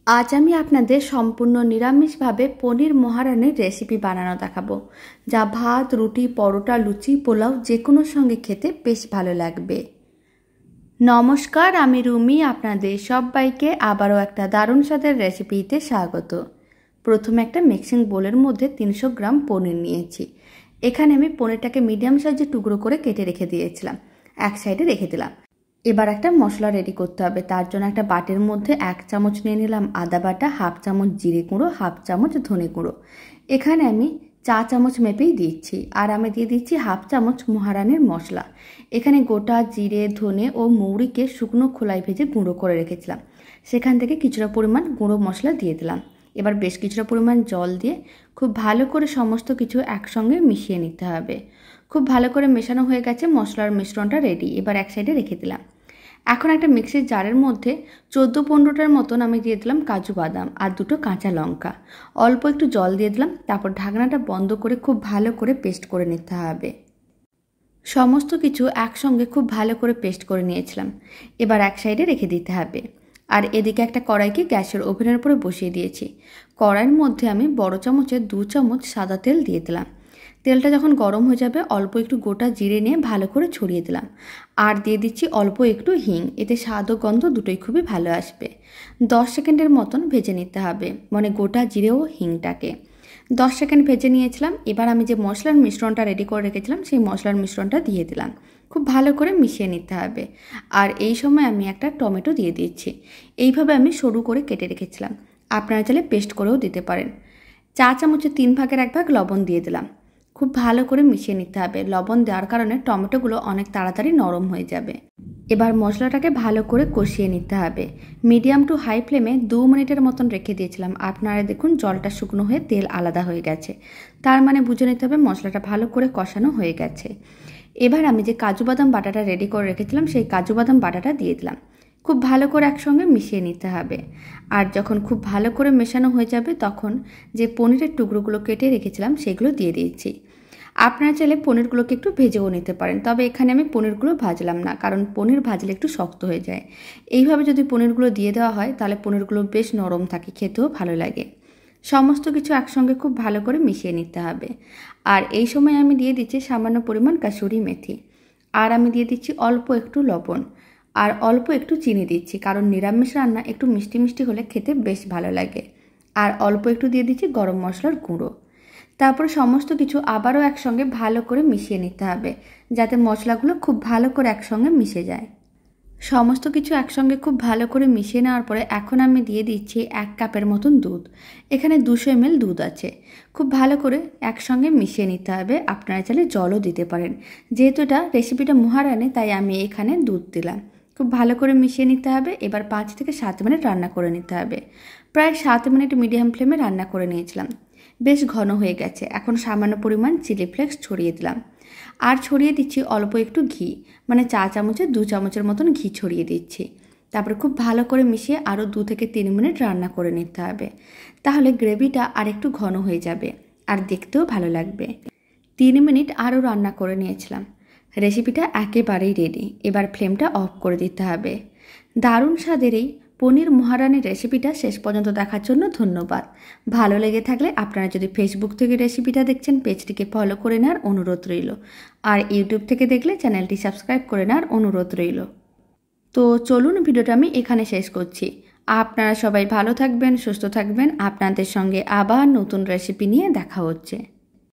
আজ আমি আপনাদের সম্পূর্ণ নিরামিষভাবে পনির মহারানির রেসিপি বানানো দেখাবো, যা ভাত, রুটি, পরোটা, লুচি, পোলাও যে কোনোর সঙ্গে খেতে বেশ ভালো লাগবে। নমস্কার, আমি রুমি। আপনাদের সবাইকে আবারও একটা দারুণ স্বাদের রেসিপিতে স্বাগত। প্রথমে একটা মিক্সিং বোলের মধ্যে 300 গ্রাম পনির নিয়েছি। এখানে আমি পনিরটাকে মিডিয়াম সাইজের টুকরো করে কেটে রেখে দিয়েছিলাম, এক সাইডে রেখে দিলাম। এবার একটা মশলা রেডি করতে হবে। তার জন্য একটা বাটির মধ্যে 1 চামচ নিয়ে নিলাম আদা বাটা, 1/2 চামচ জিরে গুঁড়ো, 1/2 চামচ ধনে গুঁড়ো। এখানে আমি 4 চামচ মেপেই দিচ্ছি। আর আমি দিয়ে দিচ্ছি 1/2 চামচ মহারানির মশলা। এখানে গোটা জিরে, ধনে ও মৌরিকে শুকনো খোলায় ভেজে গুঁড়ো করে রেখেছিলাম, সেখান থেকে কিছুটা পরিমাণ গুঁড়ো মশলা দিয়ে দিলাম। এবার বেশ কিছুটা পরিমাণ জল দিয়ে খুব ভালো করে সমস্ত কিছু একসঙ্গে মিশিয়ে নিতে হবে। খুব ভালো করে মেশানো হয়ে গেছে, মশলার মিশ্রণটা রেডি। এবার এক সাইডে রেখে দিলাম। এখন একটা মিক্সির জারের মধ্যে 14-15টার মতন আমি দিয়ে দিলাম কাজু বাদাম আর 2টো কাঁচা লঙ্কা। অল্প একটু জল দিয়ে দিলাম। তারপর ঢাকনাটা বন্ধ করে খুব ভালো করে পেস্ট করে নিতে হবে। সমস্ত কিছু একসঙ্গে খুব ভালো করে পেস্ট করে নিয়েছিলাম। এবার এক সাইডে রেখে দিতে হবে। আর এদিকে একটা কড়াইকে গ্যাসের ওভেনের উপরে বসিয়ে দিয়েছি। কড়াইয়ের মধ্যে আমি বড় চামচে 2 চামচ সাদা তেল দিয়ে দিলাম। তেলটা যখন গরম হয়ে যাবে, অল্প একটু গোটা জিরে নিয়ে ভালো করে ছড়িয়ে দিলাম। আর দিয়ে দিচ্ছি অল্প একটু হিং। এতে স্বাদ ও গন্ধ দুটোই খুবই ভালো আসবে। 10 সেকেন্ডের মতন ভেজে নিতে হবে, মানে গোটা জিরে ও হিংটাকে 10 সেকেন্ড ভেজে নিয়েছিলাম। এবার আমি যে মশলার মিশ্রণটা রেডি করে রেখেছিলাম, সেই মশলার মিশ্রণটা দিয়ে দিলাম। খুব ভালো করে মিশিয়ে নিতে হবে। আর এই সময় আমি একটা টমেটো দিয়ে দিচ্ছি। এইভাবে আমি সরু করে কেটে রেখেছিলাম। আপনারা চাইলে পেস্ট করেও দিতে পারেন। 4 চামচের 3 ভাগের 1 ভাগ লবণ দিয়ে দিলাম। খুব ভালো করে মিশিয়ে নিতে হবে। লবণ দেওয়ার কারণে টমেটোগুলো অনেক তাড়াতাড়ি নরম হয়ে যাবে। এবার মশলাটাকে ভালো করে কষিয়ে নিতে হবে। মিডিয়াম টু হাই ফ্লেমে 2 মিনিটের মতন রেখে দিয়েছিলাম। আপনারা দেখুন জলটা শুকনো হয়ে তেল আলাদা হয়ে গেছে, তার মানে বুঝে নিতে হবে মশলাটা ভালো করে কষানো হয়ে গেছে। এবার আমি যে কাজু বাদাম বাটাটা রেডি করে রেখেছিলাম, সেই কাজু বাদাম বাটাটা দিয়ে দিলাম। খুব ভালো করে একসঙ্গে মিশিয়ে নিতে হবে। আর যখন খুব ভালো করে মেশানো হয়ে যাবে, তখন যে পনিরের টুকরোগুলো কেটে রেখেছিলাম সেগুলো দিয়ে দিয়েছি। আপনারা চাইলে পনিরগুলোকে একটু ভেজেও নিতে পারেন, তবে এখানে আমি পনিরগুলো ভাজলাম না, কারণ পনির ভাজলে একটু শক্ত হয়ে যায়। এইভাবে যদি পনিরগুলো দিয়ে দেওয়া হয়, তাহলে পনিরগুলো বেশ নরম থাকে, খেতেও ভালো লাগে। সমস্ত কিছু একসঙ্গে খুব ভালো করে মিশিয়ে নিতে হবে। আর এই সময় আমি দিয়ে দিচ্ছি সামান্য পরিমাণ কাসুরি মেথি। আর আমি দিয়ে দিচ্ছি অল্প একটু লবণ আর অল্প একটু চিনি দিচ্ছি, কারণ নিরামিষ রান্না একটু মিষ্টি মিষ্টি হলে খেতে বেশ ভালো লাগে। আর অল্প একটু দিয়ে দিচ্ছি গরম মশলার গুঁড়ো। তারপরে সমস্ত কিছু আবারও একসঙ্গে ভালো করে মিশিয়ে নিতে হবে, যাতে মশলাগুলো খুব ভালো করে একসঙ্গে মিশে যায়। সমস্ত কিছু একসঙ্গে খুব ভালো করে মিশিয়ে নেওয়ার পরে এখন আমি দিয়ে দিচ্ছি 1 কাপের মতন দুধ। এখানে 200 ml দুধ আছে। খুব ভালো করে একসঙ্গে মিশিয়ে নিতে হবে। আপনারা চাইলে জলও দিতে পারেন। যেহেতু এটা রেসিপিটা মহারানি, তাই আমি এখানে দুধ দিলাম। খুব ভালো করে মিশিয়ে নিতে হবে। এবার 5 থেকে 7 মিনিট রান্না করে নিতে হবে। প্রায় 7 মিনিট মিডিয়াম ফ্লেমে রান্না করে নিয়েছিলাম। বেশ ঘন হয়ে গেছে। এখন সামান্য পরিমাণ চিলি ফ্লেক্স ছড়িয়ে দিলাম। আর ছড়িয়ে দিচ্ছি অল্প একটু ঘি, মানে 4 চামচে 2 চামচের মতন ঘি ছড়িয়ে দিচ্ছি। তারপর খুব ভালো করে মিশিয়ে আরও 2 থেকে 3 মিনিট রান্না করে নিতে হবে। তাহলে গ্রেভিটা আর একটু ঘন হয়ে যাবে আর দেখতেও ভালো লাগবে। 3 মিনিট আরও রান্না করে নিয়েছিলাম। রেসিপিটা একেবারেই রেডি। এবার ফ্লেমটা অফ করে দিতে হবে। দারুণ স্বাদের এই পনির মহারানির রেসিপিটা শেষ পর্যন্ত দেখার জন্য ধন্যবাদ। ভালো লেগে থাকলে আপনারা যদি ফেসবুক থেকে রেসিপিটা দেখছেন, পেজটিকে ফলো করে নেওয়ার অনুরোধ রইল। আর ইউটিউব থেকে দেখলে চ্যানেলটি সাবস্ক্রাইব করে নেওয়ার অনুরোধ রইল। তো চলুন, ভিডিওটা আমি এখানে শেষ করছি। আপনারা সবাই ভালো থাকবেন, সুস্থ থাকবেন। আপনাদের সঙ্গে আবার নতুন রেসিপি নিয়ে দেখা হচ্ছে।